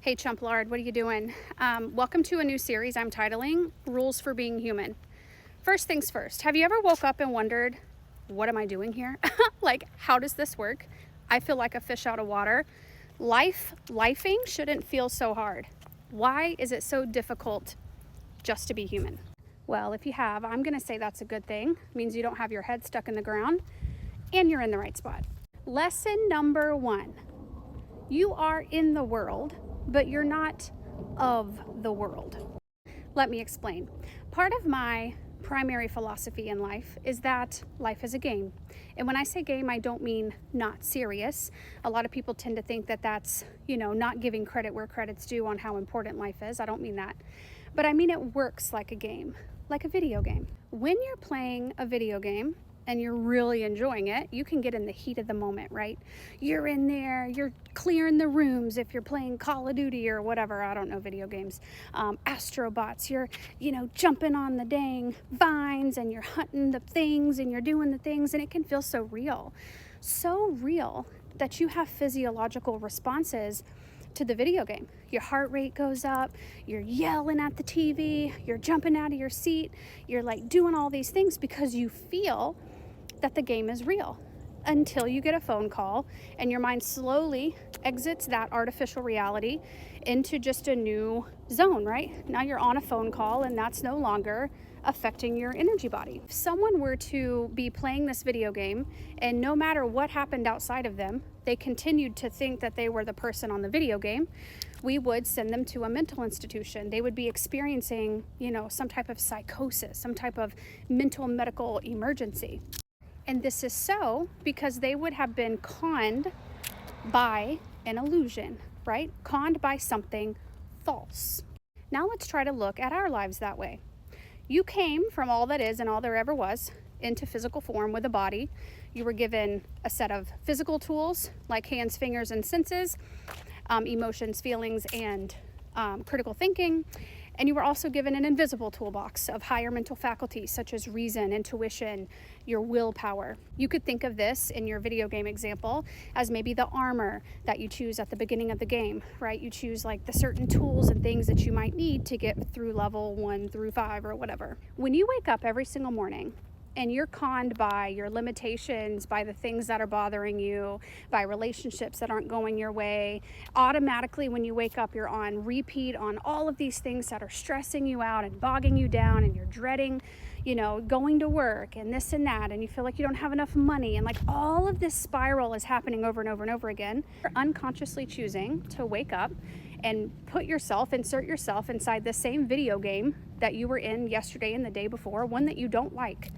Hey Chump Lard, what are you doing? Welcome to a new series I'm titling Rules for Being Human. First things first, have you ever woke up and wondered, what am I doing here? Like, how does this work? I feel like a fish out of water. Lifing shouldn't feel so hard. Why is it so difficult just to be human? Well, if you have, I'm gonna say that's a good thing. It means you don't have your head stuck in the ground and you're in the right spot. Lesson number 1. You are in the world, but you're not of the world. Let me explain. Part of my primary philosophy in life is that life is a game. And when I say game, I don't mean not serious. A lot of people tend to think that that's, not giving credit where credit's due on how important life is. I don't mean that. But I mean it works like a game, like a video game. When you're playing a video game, and you're really enjoying it, you can get in the heat of the moment, right? You're in there, you're clearing the rooms if you're playing Call of Duty or whatever, I don't know video games. Astrobots, you're, jumping on the dang vines and you're hunting the things and you're doing the things, and it can feel so real that you have physiological responses to the video game. Your heart rate goes up, you're yelling at the TV, you're jumping out of your seat, you're like doing all these things because you feel that the game is real, until you get a phone call and your mind slowly exits that artificial reality into just a new zone, right? Now you're on a phone call and that's no longer affecting your energy body. If someone were to be playing this video game and no matter what happened outside of them, they continued to think that they were the person on the video game, we would send them to a mental institution. They would be experiencing, some type of psychosis, some type of mental medical emergency. And this is so because they would have been conned by an illusion, right? Conned by something false. Now let's try to look at our lives that way. You came from all that is and all there ever was into physical form with a body. You were given a set of physical tools like hands, fingers, and senses, emotions, feelings, and critical thinking. And you were also given an invisible toolbox of higher mental faculties such as reason, intuition, your willpower. You could think of this in your video game example as maybe the armor that you choose at the beginning of the game, right? You choose like the certain tools and things that you might need to get through level 1 through 5 or whatever. When you wake up every single morning and you're conned by your limitations, by the things that are bothering you, by relationships that aren't going your way, automatically when you wake up, you're on repeat on all of these things that are stressing you out and bogging you down, and you're dreading, going to work and this and that, and you feel like you don't have enough money, and like all of this spiral is happening over and over and over again. You're unconsciously choosing to wake up and insert yourself inside the same video game that you were in yesterday and the day before, one that you don't like.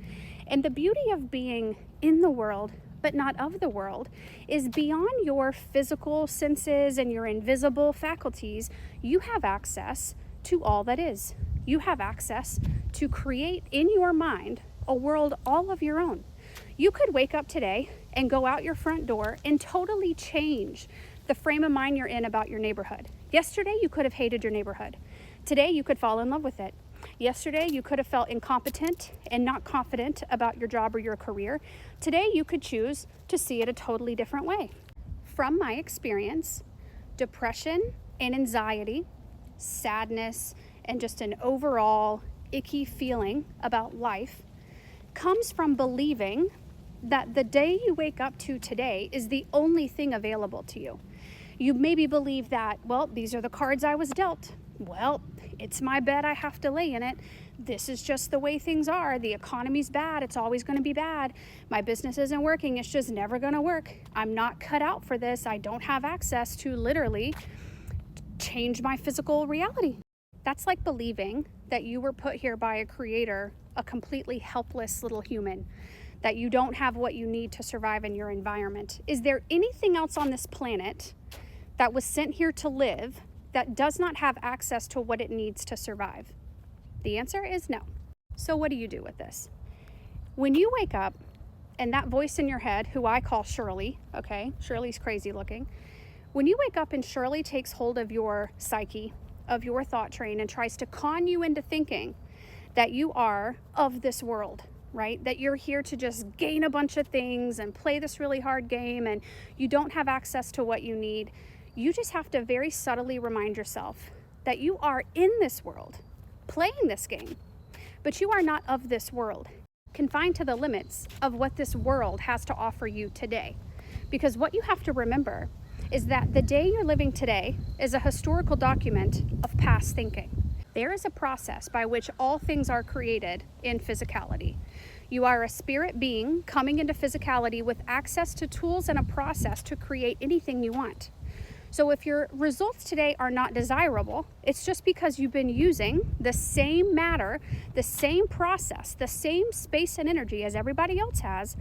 And the beauty of being in the world but not of the world is beyond your physical senses and your invisible faculties. You have access to all that is. You have access to create in your mind a world all of your own. You could wake up today and go out your front door and totally change the frame of mind you're in about your neighborhood. Yesterday, you could have hated your neighborhood. Today, you could fall in love with it. Yesterday, you could have felt incompetent and not confident about your job or your career. Today, you could choose to see it a totally different way. From my experience, depression and anxiety, sadness, and just an overall icky feeling about life comes from believing that the day you wake up to today is the only thing available to you. You maybe believe that, well, these are the cards I was dealt. Well, it's my bed, I have to lay in it. This is just the way things are. The economy's bad, it's always going to be bad. My business isn't working, it's just never going to work. I'm not cut out for this. I don't have access to literally change my physical reality. That's like believing that you were put here by a creator, a completely helpless little human, that you don't have what you need to survive in your environment. Is there anything else on this planet that was sent here to live that does not have access to what it needs to survive? The answer is no. So what do you do with this? When you wake up and that voice in your head, who I call Shirley, okay, Shirley's crazy looking. When you wake up and Shirley takes hold of your psyche, of your thought train, and tries to con you into thinking that you are of this world, right? That you're here to just gain a bunch of things and play this really hard game and you don't have access to what you need. You just have to very subtly remind yourself that you are in this world, playing this game, but you are not of this world, confined to the limits of what this world has to offer you today. Because what you have to remember is that the day you're living today is a historical document of past thinking. There is a process by which all things are created in physicality. You are a spirit being coming into physicality with access to tools and a process to create anything you want. So if your results today are not desirable, it's just because you've been using the same matter, the same process, the same space and energy as everybody else has.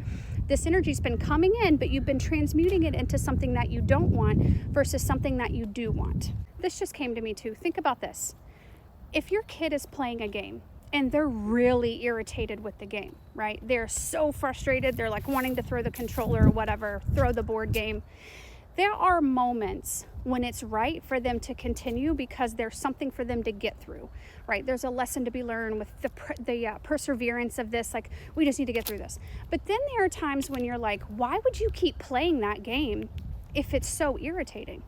This energy's been coming in, but you've been transmuting it into something that you don't want versus something that you do want. This just came to me too. Think about this. If your kid is playing a game and they're really irritated with the game, right? They're so frustrated. They're like wanting to throw the controller or whatever, throw the board game. There are moments when it's right for them to continue because there's something for them to get through, right? There's a lesson to be learned with the perseverance of this, like, we just need to get through this. But then there are times when you're like, why would you keep playing that game if it's so irritating?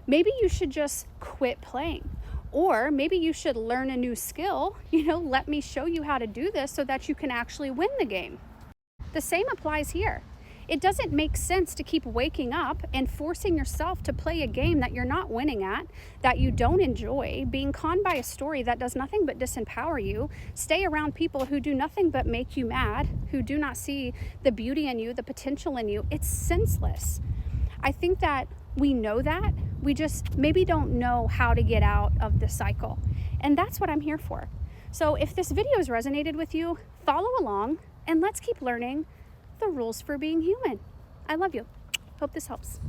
Maybe you should just quit playing. Or maybe you should learn a new skill, let me show you how to do this so that you can actually win the game. The same applies here. It doesn't make sense to keep waking up and forcing yourself to play a game that you're not winning at, that you don't enjoy, being conned by a story that does nothing but disempower you, stay around people who do nothing but make you mad, who do not see the beauty in you, the potential in you. It's senseless. I think that we know that, we just maybe don't know how to get out of the cycle. And that's what I'm here for. So if this video has resonated with you, follow along and let's keep learning the rules for being human. I love you. Hope this helps.